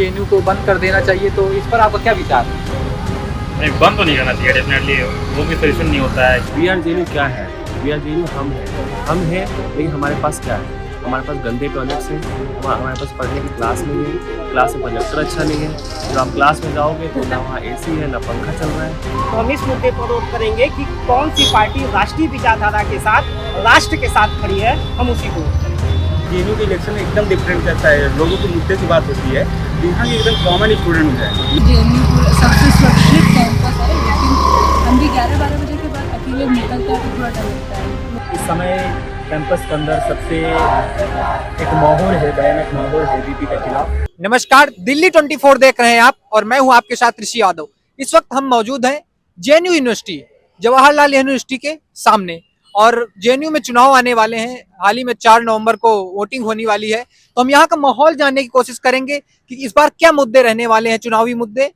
JNU को बंद कर देना चाहिए, तो इस पर आपका क्या विचार है? नहीं, बंद तो नहीं करना चाहिए डेफिनेटली। वो भी सोल्यूशन नहीं होता है। वी आर जेएनयू क्या है? वी आर जेएनयू हम हैं, लेकिन हमारे पास क्या है? हमारे पास गंदे टॉयलेट्स हैं, हमारे पास पढ़ने की क्लास नहीं है, क्लास में प्रोजेक्टर अच्छा नहीं है। जब आप क्लास में जाओगे तो ना वहाँ एसी है ना पंखा चल रहा है। तो हम इस मुद्दे पर वोट करेंगे कि कौन सी पार्टी राष्ट्रीय विचारधारा के साथ, राष्ट्र के साथ खड़ी है, हम उसी को वोट करेंगे। जेएनयू के इलेक्शन एकदम डिफरेंट करता है, लोगों के मुद्दे की बात होती है, यहाँ के एकदम कॉमन स्टूडेंट हो जाए। जेएनयू सबसे सुरक्षित कैंपस है, लेकिन हम भी 11-12 बजे के बाद अकेले निकलते हैं तो थोड़ा डर लगता है। इस समय कैंपस के अंदर सबसे एक माहौल है, भयानक माहौल है बीपी के खिलाफ। नमस्कार, दिल्ली 24 देख रहे हैं आप और मैं हूं आपके साथ ऋषि यादव। इस वक्त हम मौजूद हैं जेएनयू यूनिवर्सिटी, जवाहरलाल यूनिवर्सिटी के सामने, और जेएनयू में चुनाव आने वाले हैं। हाल ही में 4 नवंबर को वोटिंग होने वाली है, तो हम यहाँ का माहौल जानने की कोशिश करेंगे कि इस बार क्या मुद्दे रहने वाले हैं, चुनावी मुद्दे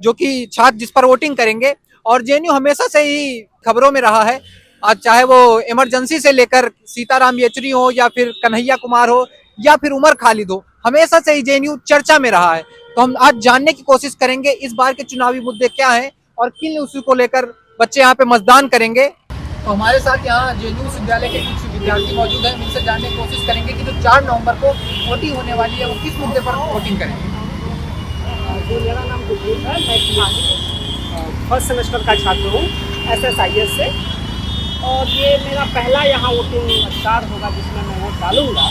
जो कि छात्र जिस पर वोटिंग करेंगे। और जेएनयू हमेशा से ही खबरों में रहा है, आज चाहे वो इमरजेंसी से लेकर सीताराम येचुरी हो या फिर कन्हैया कुमार हो या फिर उमर खालिद हो, हमेशा से ही जेएनयू चर्चा में रहा है। तो हम आज जानने की कोशिश करेंगे इस बार के चुनावी मुद्दे क्या हैं और किन इशू को लेकर बच्चे यहाँ पे मतदान करेंगे। तो हमारे साथ यहाँ जेएनयू विश्वविद्यालय के कुछ विद्यार्थी मौजूद हैं, इनसे जानने की कोशिश करेंगे कि जो 4 नवंबर को वोटिंग होने वाली है वो किस मुद्दे पर वोटिंग करेंगे। मेरा नाम गुरजीत है, मैं फर्स्ट सेमेस्टर का छात्र हूँ SSIS से, और ये मेरा पहला यहाँ वोटिंग अधिकार होगा जिसमें मैं वोट डालूंगा।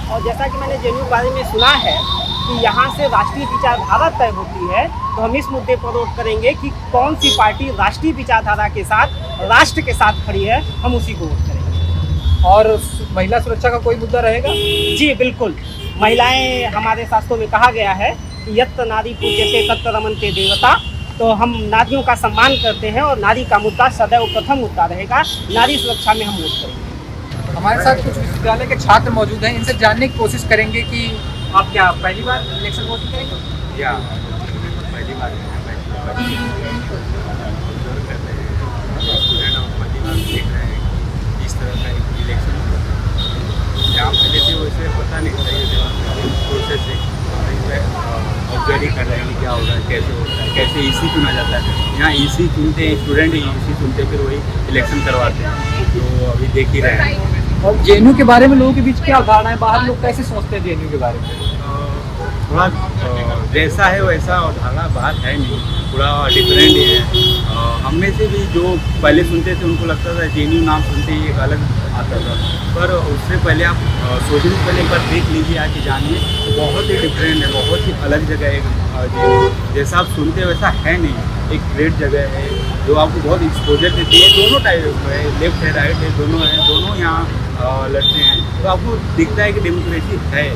और जैसा कि मैंने जेएनयू के बारे में सुना है कि यहाँ से राष्ट्रीय विचारधारा तय होती है, तो हम इस मुद्दे पर वोट करेंगे कि कौन सी पार्टी राष्ट्रीय विचारधारा के साथ, राष्ट्र के साथ खड़ी है, हम उसी को वोट करेंगे। और महिला सुरक्षा का कोई मुद्दा रहेगा? जी बिल्कुल, महिलाएं, हमारे शास्त्रों में कहा गया है कि यत्र नारी पूज्यते तत्र रमन्ते देवता, तो हम नारियों का सम्मान करते हैं और नारी का मुद्दा सदैव प्रथम मुद्दा रहेगा। नारी सुरक्षा में हम वोट करेंगे। हमारे साथ कुछ विश्वविद्यालय के छात्र मौजूद हैं, इनसे जानने की कोशिश करेंगे कि आप क्या पहली बार इलेक्शन वोटिंग करेंगे? या पहली बार देख रहे हैं इस तरह का एक इलेक्शन जहाँ पहले थे वैसे पता नहीं चाहिए प्रोसेस है, ऑब्जर्व कर रहे हैं कि क्या होगा, कैसे होता है, कैसे ईसी चुना जाता है। यहाँ ईसी चुनते हैं, स्टूडेंट ईसी चुनते फिर वही इलेक्शन करवाते हैं, तो अभी देख ही रहे हैं। और जेएनयू के बारे में लोगों के बीच क्या धारणा है, बाहर लोग कैसे सोचते हैं जेएनयू के बारे में? थोड़ा जैसा है वैसा और धारणा बाहर है नहीं, थोड़ा डिफरेंट है। हम में से भी जो पहले सुनते थे उनको लगता था जेएनयू नाम सुनते ही एक अलग आता था, पर उससे पहले आप सोचने से पहले एक बार देख लीजिए, आके जानिए, बहुत ही डिफरेंट है, बहुत ही अलग जगह है। जैसा आप सुनते हैं वैसा है नहीं, एक ग्रेट जगह है जो आपको बहुत एक्सपोजर देती है। दोनों टाइप है, लेफ्ट है राइट है, दोनों यहाँ लड़ते हैं, तो आपको दिखता है कि डेमोक्रेसी है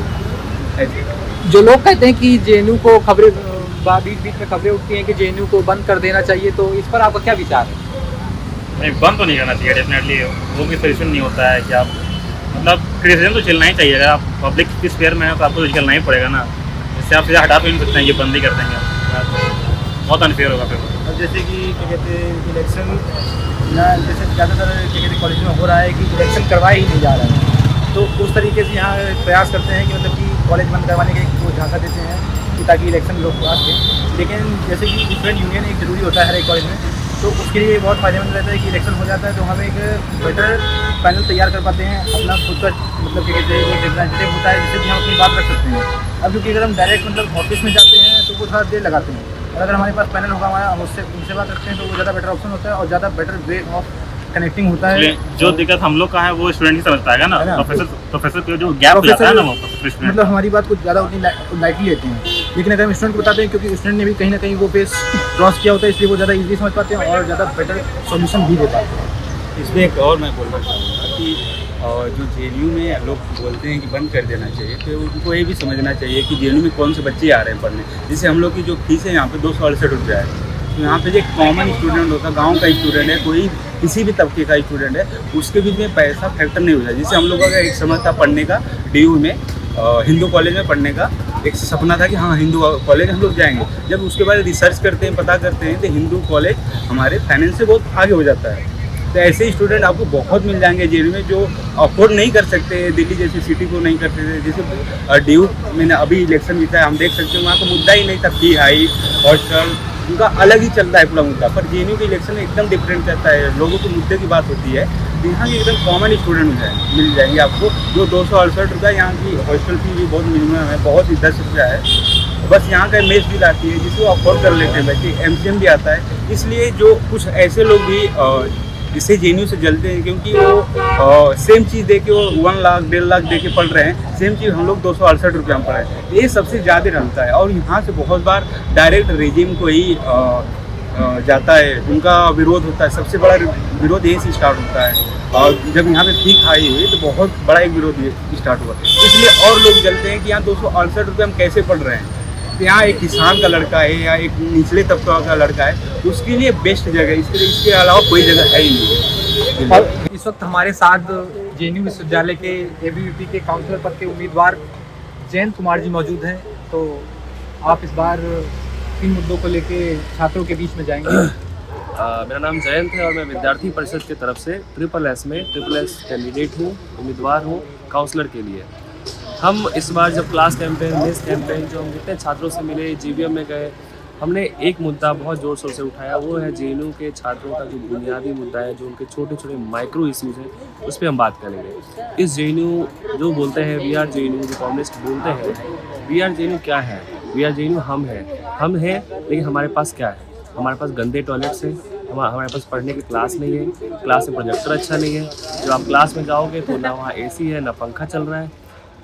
ऐसे। जो लोग कहते हैं कि जेएनयू को खबरें बीच बीच में खबरें उठती हैं कि जेएनयू को बंद कर देना चाहिए, तो इस पर आपका क्या विचार है? नहीं, बंद तो नहीं करना चाहिए डेफिनेटली। वो भी सोल्यूशन नहीं होता है कि आप मतलब क्रिटिसिज्म तो चलना ही चाहिए। अगर आप पब्लिक की स्फीयर में है तो आपको चलना ही पड़ेगा ना, इससे आप सीधा हटा भी नहीं सकते हैं कि बंद ही कर देंगे, बहुत अनफेयर होगा फिर। अब जैसे कि क्या कहते हैं इलेक्शन ना, जैसे ज़्यादातर क्या कहते हैं कॉलेज में हो रहा है कि इलेक्शन करवाया ही नहीं जा रहा है, तो उस तरीके से यहाँ प्रयास करते हैं कि मतलब कि कॉलेज बंद करवाने के वो झांसा देते हैं कि ताकि इलेक्शन लोग आ सकें। लेकिन जैसे कि स्टूडेंट यूनियन एक ज़रूरी होता है हर एक कॉलेज में, तो उसके लिए बहुत फायदेमंद रहता है कि इलेक्शन हो जाता है तो हम एक बेटर पैनल तैयार कर पाते हैं, अपना खुद का मतलब क्या कहते हैं वो रिप्रेजेंटेटिव होता है जिससे कि हम अपनी बात रख सकते हैं। अब क्योंकि अगर हम डायरेक्ट मतलब ऑफिस में जाते हैं तो वो थोड़ा देर लगाते हैं, और अगर हमारे पास पैनल होगा हमारा, हम उससे उनसे बात रखते हैं तो वो ज़्यादा बेटर ऑप्शन होता है और ज़्यादा बेटर वे ऑफ कनेक्टिंग होता है। जो दिक्कत हम लोग का है वो स्टूडेंट ही समझ पाएगा ना, प्रोफेसर के जो गैप हो जाता है ना वो मतलब हमारी बात कुछ ज़्यादा उतनी लाइटली लेते हैं, लेकिन अगर हम स्टूडेंट को बताते हैं क्योंकि स्टूडेंट ने भी कहीं ना कहीं वो फेस क्रॉस किया होता है, इसलिए वो ज़्यादा इजीली समझ पाते हैं और ज़्यादा बेटर सॉल्यूशन भी दे पाते हैं। इसमें एक और मैं बोलना चाहूँगा कि जो जेएनयू में लोग बोलते हैं कि बंद कर देना चाहिए, तो उनको ये भी समझना चाहिए कि जेएनयू में कौन से बच्चे आ रहे हैं पढ़ने। जैसे हम लोग की जो फीस है यहाँ पे 268 रुपये है, तो यहाँ पे जो कॉमन स्टूडेंट होता है, गांव का स्टूडेंट है, कोई किसी भी तबके का स्टूडेंट है, उसके बीच में पैसा फैक्टर नहीं होता। जैसे हम लोगों का एक समय था पढ़ने का, DU में हिंदू कॉलेज में पढ़ने का एक सपना था कि हाँ हिंदू कॉलेज हम लोग जाएंगे। जब उसके बाद रिसर्च करते हैं, पता करते हैं, तो हिंदू कॉलेज हमारे फाइनेंस से बहुत आगे हो जाता है। तो ऐसे स्टूडेंट आपको बहुत मिल जाएंगे जेएनयू में जो अफोर्ड नहीं कर सकते, दिल्ली जैसी सिटी को नहीं कर सकते। जैसे ड्यू मैंने अभी इलेक्शन जीता है, हम देख सकते हैं वहाँ का मुद्दा ही नहीं था, फी हाई हॉस्टल उनका अलग ही चलता है पूरा मुद्दा, पर जेएनयू के इलेक्शन में एकदम डिफरेंट चलता है, लोगों के मुद्दे की बात होती है। यहाँ के एकदम कॉमन स्टूडेंट है मिल जाएंगे आपको, जो 268 रुपये, यहाँ की हॉस्टल फी भी बहुत मिनिमम है, बहुत ही 10 रुपया है। बस यहाँ का मेस बिल आती है जिसको अफोर्ड कर लेते हैं बच्चे, एमसीएम भी आता है। इसलिए जो कुछ ऐसे लोग भी जिससे जेएनयू से जलते हैं, क्योंकि वो सेम चीज़ दे के वो 1 लाख 1.5 लाख दे के पढ़ रहे हैं, सेम चीज़ हम लोग 268 रुपये में पढ़ रहे हैं, ये सबसे ज़्यादा रखता है। और यहाँ से बहुत बार डायरेक्ट रेजिम को ही जाता है, उनका विरोध होता है, सबसे बड़ा विरोध यहीं से स्टार्ट होता है। और जब यहाँ पे फी खाई हुई तो बहुत बड़ा एक विरोध स्टार्ट हुआ, इसलिए और लोग जलते हैं कि यहाँ 268 रुपये हम कैसे पढ़ रहे हैं। तो यहाँ एक किसान का लड़का है या एक निचले तबका का लड़का है, तो उसके लिए बेस्ट जगह, इसके अलावा कोई जगह है ही नहीं। और इस वक्त हमारे साथ जेएनयू विश्वविद्यालय के एबीवीपी के काउंसलर पद के उम्मीदवार जयंत कुमार जी मौजूद हैं। तो आप इस बार किन मुद्दों को लेके छात्रों के बीच में जाएंगे? मेरा नाम जयंत है और मैं विद्यार्थी परिषद की तरफ से SSS में SSS कैंडिडेट हूँ, उम्मीदवार हूँ काउंसलर के लिए। हम इस बार जब क्लास कैंपेन, मेस कैंपेन, जो हम जितने छात्रों से मिले, जीवीएम में गए, हमने एक मुद्दा बहुत ज़ोर शोर से उठाया, वो है जेएनयू के छात्रों का जो बुनियादी मुद्दा है, जो उनके छोटे छोटे माइक्रो इश्यूज़ हैं, उस पर हम बात करेंगे। इस जेएनयू जो बोलते हैं वी आर जेएनयू, जो कम्युनिस्ट बोलते हैं वी आर जेएनयू, क्या है वी आर जेएनयू? हम हैं, लेकिन हमारे पास क्या है? हमारे पास गंदे टॉयलेट्स हैं, हमारे पास पढ़ने की क्लास नहीं है, क्लास में प्रोजेक्टर अच्छा नहीं है, जब आप क्लास में जाओगे तो ना वहाँ एसी है, ना पंखा चल रहा है,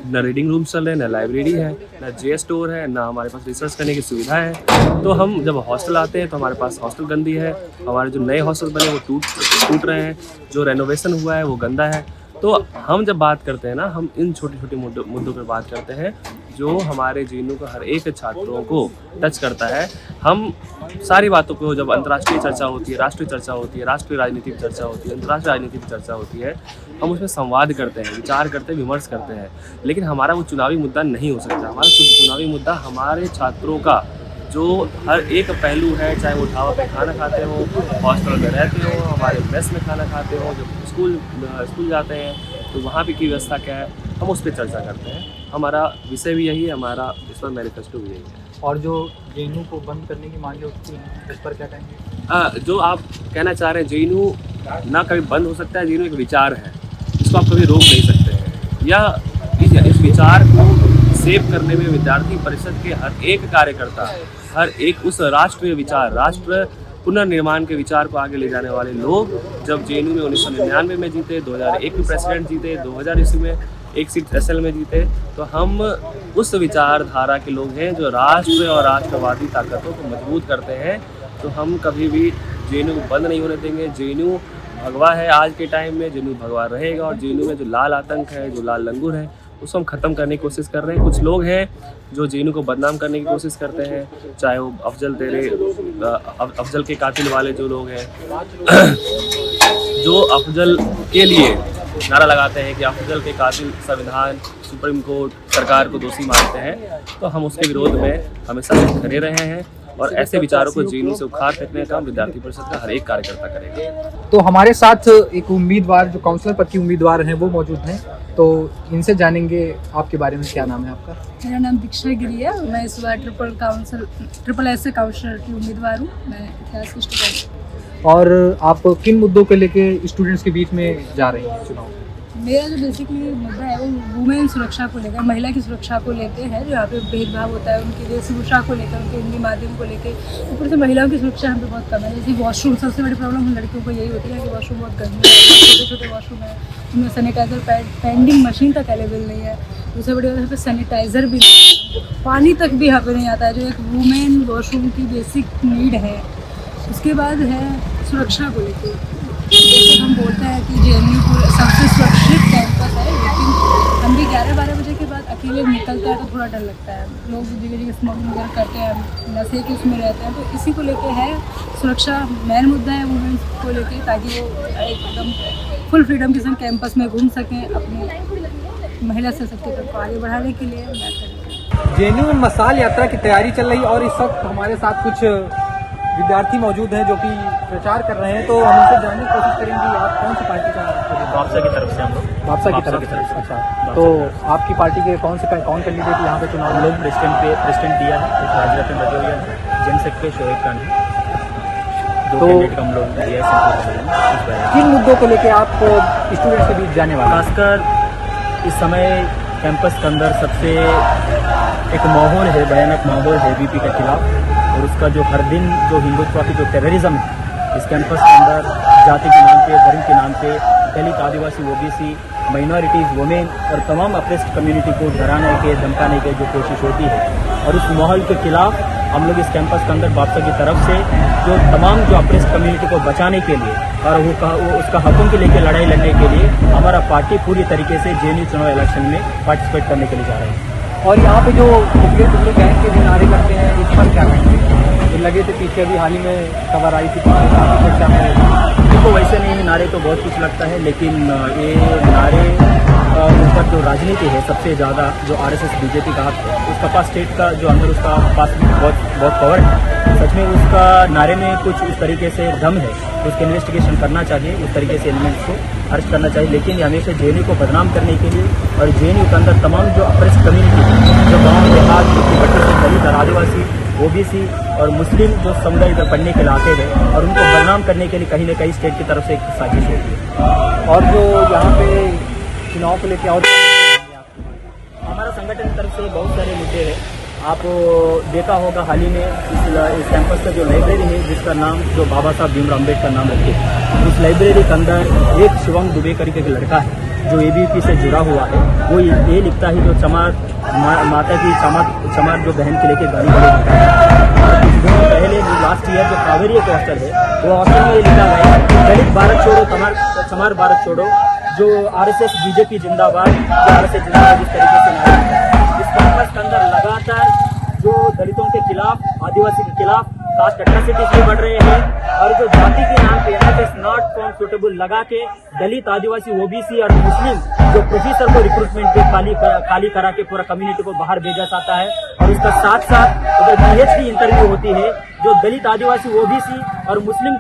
ना रीडिंग रूम चल रहे हैं, ना लाइब्रेरी है, ना जे स्टोर है, ना हमारे पास रिसर्च करने की सुविधा है। तो हम जब हॉस्टल आते हैं तो हमारे पास हॉस्टल गंदी है, हमारे जो नए हॉस्टल बने वो टूट रहे हैं, जो रेनोवेशन हुआ है वो गंदा है। तो हम जब बात करते हैं ना, हम इन छोटे छोटे मुद्दों पर बात करते हैं जो हमारे जेएनयू को हर एक छात्रों को टच करता है। हम सारी बातों को, जब अंतर्राष्ट्रीय चर्चा होती है, राष्ट्रीय चर्चा होती है, राष्ट्रीय राजनीति की चर्चा होती है, अंतर्राष्ट्रीय राजनीति की चर्चा होती है, हम उसमें संवाद करते हैं, विचार करते हैं, विमर्श करते हैं। लेकिन हमारा वो चुनावी मुद्दा नहीं हो सकता। हमारा चुनावी मुद्दा हमारे छात्रों का जो हर एक पहलू है, चाहे वो ढाबा पे खाना खाते हो, हॉस्टल में रहते हो, हमारे मेस में खाना खाते हो, जब स्कूल जाते हैं तो वहाँ पे की व्यवस्था क्या है, हम उस पर चर्चा करते हैं। हमारा विषय भी यही है, हमारा इस पर मैनिफेस्टो भी यही है। और जो जेएनयू को बंद करने की मांग उठती है, इस पर क्या कहेंगे? जो आप कहना चाह रहे हैं, जेएनयू ना कभी बंद हो सकता है, जेएनयू एक विचार है, इसको आप कभी रोक नहीं सकते हैं। या इस विचार को सेव करने में विद्यार्थी परिषद के हर एक कार्यकर्ता, हर एक उस राष्ट्रीय विचार, राष्ट्र पुनर्निर्माण के विचार को आगे ले जाने वाले लोग, जब जेएनयू में 1999 में जीते, 2001 में प्रेसिडेंट जीते, 2000 ईस्वी में एक सीट एसएल में जीते, तो हम उस विचारधारा के लोग हैं जो राष्ट्र और राष्ट्रवादी ताकतों को मजबूत करते हैं। तो हम कभी भी जेएनयू को बंद नहीं होने देंगे। जेएनयू भगवा है आज के टाइम में, जेएनयू भगवा रहेगा, और जेएनयू में जो लाल आतंक है, जो लाल लंगूर है, उसको हम ख़त्म करने की कोशिश कर रहे हैं। कुछ लोग हैं जो जेएनयू को बदनाम करने की कोशिश करते हैं, चाहे वो अफजल के कातिल वाले जो लोग हैं, जो अफजल के लिए नारा लगाते हैं कि अफजल के कातिल संविधान, सुप्रीम कोर्ट, सरकार को दोषी मानते हैं, तो हम उसके विरोध में हमेशा खड़े रहे हैं। और ऐसे विचारों को जेएनयू से उखाड़ फेंकने का काम विद्यार्थी परिषद का हर एक कार्यकर्ता करेगा। तो हमारे साथ एक उम्मीदवार, जो काउंसलर पद के उम्मीदवार हैं, वो मौजूद हैं। तो इनसे जानेंगे आपके बारे में। क्या नाम है आपका? मेरा नाम दीक्षा गिरी है। मैं इस बार SSS से काउंसलर की उम्मीदवार हूँ। मैं इतिहास की स्टूडेंट। और आप किन मुद्दों को लेके स्टूडेंट्स के बीच में जा रही हैं चुनाव? मेरा जो बेसिकली मुद्दा है वो वुमेन सुरक्षा को लेकर, महिला की सुरक्षा को लेकर है। जो यहाँ पे भेदभाव होता है उनकी वेशभूषा को लेकर, उनके हिंदी माध्यम को लेकर, ऊपर से महिलाओं की सुरक्षा यहाँ पे बहुत कम है। जैसे वॉशरूम, सबसे बड़ी प्रॉब्लम हम लड़कियों को यही होती है कि वॉशरूम बहुत गंदे हैं, छोटे छोटे वॉशरूम है, उनमें सैनिटाइजर पेंडिंग मशीन तक अवेलेबल नहीं है। दूसरी बड़ी बात, यहाँ पे सैनिटाइज़र भी नहीं है, पानी तक भी यहाँ पे नहीं आता है, जो एक वुमेन वॉशरूम की बेसिक नीड है। उसके बाद है सुरक्षा को लेकर। जैसे हम बोलते हैं कि जेएनयू सबसे सुरक्षित कैंपस है, लेकिन हम भी 11-12 बजे के बाद अकेले निकलते हैं तो थोड़ा डर लगता है। लोग जगह जगह स्मोकिंग वगैरह करते हैं, नशे के उसमें रहते हैं, तो इसी को लेके है सुरक्षा मेन मुद्दा है वुमेन को लेके, ताकि वो एकदम फुल फ्रीडम के संग कैंपस में घूम सकें, अपनी महिला सशक्तिकरण को आगे बढ़ाने के लिए। जेएनयू में मशाल यात्रा की तैयारी चल रही है और इस वक्त हमारे साथ कुछ विद्यार्थी मौजूद हैं जो कि प्रचार कर रहे हैं, तो हम उनसे जानने की कोशिश करेंगे आप कौन सी पार्टी का वापसा की तरफ से हम लोग वापसा की तरफ से। अच्छा, तो आपकी पार्टी के कौन कैंडिडेट यहाँ पे चुनाव हम लोग प्रेसिडेंट दिया है, एक हाजरत रजौरिया है, जनरल सेक्रेटरी शोएब खान है, दो तो कैंडिडेट हम लोग दिया है। किन मुद्दों को लेकर आप स्टूडेंट्स के बीच जाने वाले हैं? खासकर इस समय कैंपस के अंदर सबसे एक माहौल है, भयानक माहौल है वीपी के खिलाफ, और उसका जो हर दिन जो हिंदुत्व की जो टेररिज्म है इस कैंपस के अंदर जाति के नाम पे, धर्म के नाम पे दलित, आदिवासी, ओबीसी, माइनॉरिटीज़, वुमेन और तमाम अप्रेस्ड कम्युनिटी को डराने के, धमकाने के जो कोशिश होती है, और उस माहौल के खिलाफ हम लोग इस कैंपस के अंदर वापसा की तरफ से जो तमाम जो अप्रेस्ड कम्युनिटी को बचाने के लिए और वो उसका हकों के लेकर लड़ाई लड़ने के लिए हमारा पार्टी पूरी तरीके से जेएनयू चुनाव इलेक्शन में पार्टिसिपेट करने के लिए जा रहे हैं। और यहाँ पे जो टुकड़े गैंग के जो नारे करते हैं इस पर क्या कहेंगे? जो लगे थे पीछे अभी हाल ही में खबर आई थी, चर्चा में देखो वैसे नहीं, नारे तो बहुत कुछ लगता है, लेकिन ये नारे ऊपर जो राजनीति है सबसे ज़्यादा जो आरएसएस बीजेपी का हाथ है, उसका पास स्टेट का जो अंदर उसका पास बहुत पावर है। सच में उसका नारे में कुछ उस तरीके से दम है, उसके इन्वेस्टिगेशन करना चाहिए, उस तरीके से एलिमेंट्स को अरेस्ट करना चाहिए, लेकिन हमेशा जेएनयू को बदनाम करने के लिए और जेएनयू के अंदर तमाम जो अप्रेस्ड कम्युनिटी जो गाँव देहात भट्टी से दलित और आदिवासी, ओबीसी और मुस्लिम जो समुदाय इधर पढ़ने के लिए आते हैं और उनको बदनाम करने के लिए कहीं न कहीं स्टेट की तरफ से एक साजिश होती है। और जो यहाँ पे चुनाव को लेकर और हमारा संगठन की तरफ से बहुत सारे मुद्दे हैं। आप देखा होगा हाल ही में इस कैंपस का जो लाइब्रेरी है जिसका नाम जो बाबा साहब भीमराव अम्बेडकर नाम रखे, उस लाइब्रेरी के अंदर एक शिवम दुबे करके एक लड़का है जो एबीवीपी से जुड़ा हुआ है। वो ये लिखता है जो चमार माता की चमार जो बहन के लेके गाड़ी वाले लिखा है। कुछ दिनों पहले लास्ट ईयर जो कावेरी एक हॉस्टल है वो हॉस्टल में ये लिखा गया है दलित भारत छोड़ो, चमार भारत छोड़ो, जो आरएसएस बीजेपी जिंदाबाद, आरएसएस जिंदाबाद इस तरीके से इस कैंपस के अंदर लगातार जो दलितों के खिलाफ, आदिवासी के खिलाफ कास्ट एट्रोसिटीज भी बढ़ रहे हैं और जो जाति के नाम पे एनएफएस नॉट फॉर्म सुटेबल लगा के दलित, आदिवासी, ओबीसी और मुस्लिम जो प्रोफेसर को रिक्रूटमेंट पे खाली करा के पूरा कम्युनिटी को बाहर भेजा जाता है। और उसका साथ साथ उधर पीएचडी इंटरव्यू होती है जो दलित, आदिवासी, ओबीसी और मुस्लिम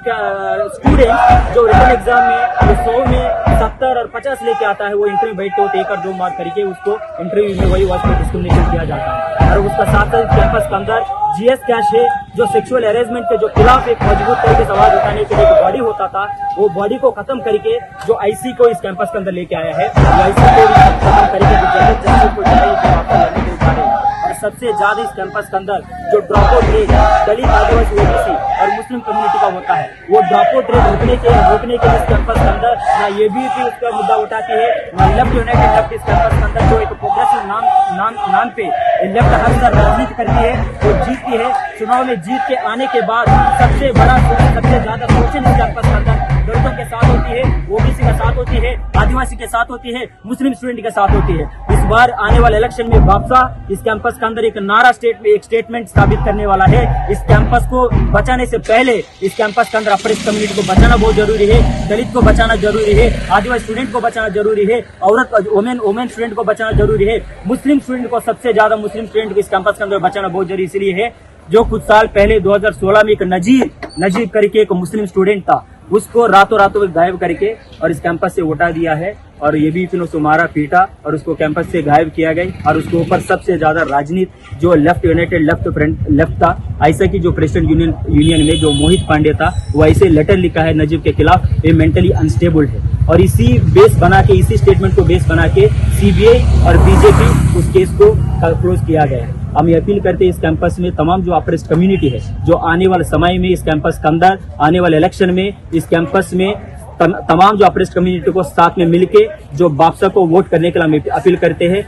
स्टूडेंट जो रिटन एग्जाम में 100 में 70 और 50 लेके आता है, वो इंटरव्यू बैठते होते 1 और 2 मार्क करके उसको इंटरव्यू में वही वास्ते डिस्क्रिमिनेशन किया जाता है। और उसका साथ साथ कैंपस के अंदर जीएस कैश है जो सेक्सुअल हैरेसमेंट के जो खिलाफ एक मजबूत तरीके से आवाज उठाने के लिए एक बॉडी होता था, वो बॉडी को खत्म करके जो आईसी को इस कैंपस के अंदर लेके आया है, आईसी को खत्म करके जो जनरल जस्टिस को लड़ने के लिए जा रहे हैं। और सबसे ज्यादा इस कैंपस के अंदर जो ड्रॉप आउट रेट दलित, आदिवासी, ओबीसी और मुस्लिम कम्युनिटी का होता है, वो ड्रॉप आउट रेट रोकने के इस कैंपस के अंदर ना एबीवीपी उसका मुद्दा उठाती है, ना लेफ्ट यूनाइटेड लेफ्ट इस कैंपस के अंदर जो एक प्रोग्रेसिव नाम पे लेफ्ट हर साल राजनीति करती है, वो जीतती है। चुनाव में जीत के आने के बाद सबसे ज्यादा शोषण इस कैंपस के अंदर दलितों के साथ होती है, ओबीसी के साथ होती है, आदिवासी के साथ होती है, मुस्लिम स्टूडेंट के साथ होती है। इस बार आने वाले इलेक्शन में वापसा इस कैंपस के अंदर एक नारा एक स्टेटमेंट साबित करने वाला है। इस कैंपस को बचाने से पहले इस कैंपस के अंदर अप्रेस्ड कम्युनिटी को बचाना बहुत जरूरी है, दलित को बचाना जरूरी है, आदिवासी स्टूडेंट को बचाना जरूरी है, औरत वोमेन स्टूडेंट को बचाना जरूरी है, मुस्लिम स्टूडेंट को सबसे ज्यादा मुस्लिम स्टूडेंट को इस कैंपस के अंदर बचाना बहुत जरूरी इसलिए है जो कुछ साल पहले 2016 में एक नजीर करके एक मुस्लिम स्टूडेंट था, उसको रातों में गायब करके और इस कैंपस से उठा दिया है और ये भी उसको मारा पीटा और उसको कैंपस से गायब किया गया। और उसके ऊपर सबसे ज्यादा राजनीति जो लेफ्ट यूनाइटेड लेफ्ट था, ऐसा की जो प्रेसिडेंट यूनियन में जो मोहित पांडे था वो ऐसे लेटर लिखा है नजीब के खिलाफ, ये मेंटली अनस्टेबल है। और इसी स्टेटमेंट को बेस बना के सीबीआई और बीजेपी उस केस को क्लोज किया गया है। हम ये अपील करते हैं इस कैंपस में तमाम जो अप्रेस्ड कम्युनिटी है जो आने वाले समय में इस कैंपस के अंदर आने वाले इलेक्शन में इस कैंपस में तमाम जो अप्रेस्ड कम्युनिटी को साथ में मिलके जो बापसा को वोट करने के लिए हम अपील करते हैं।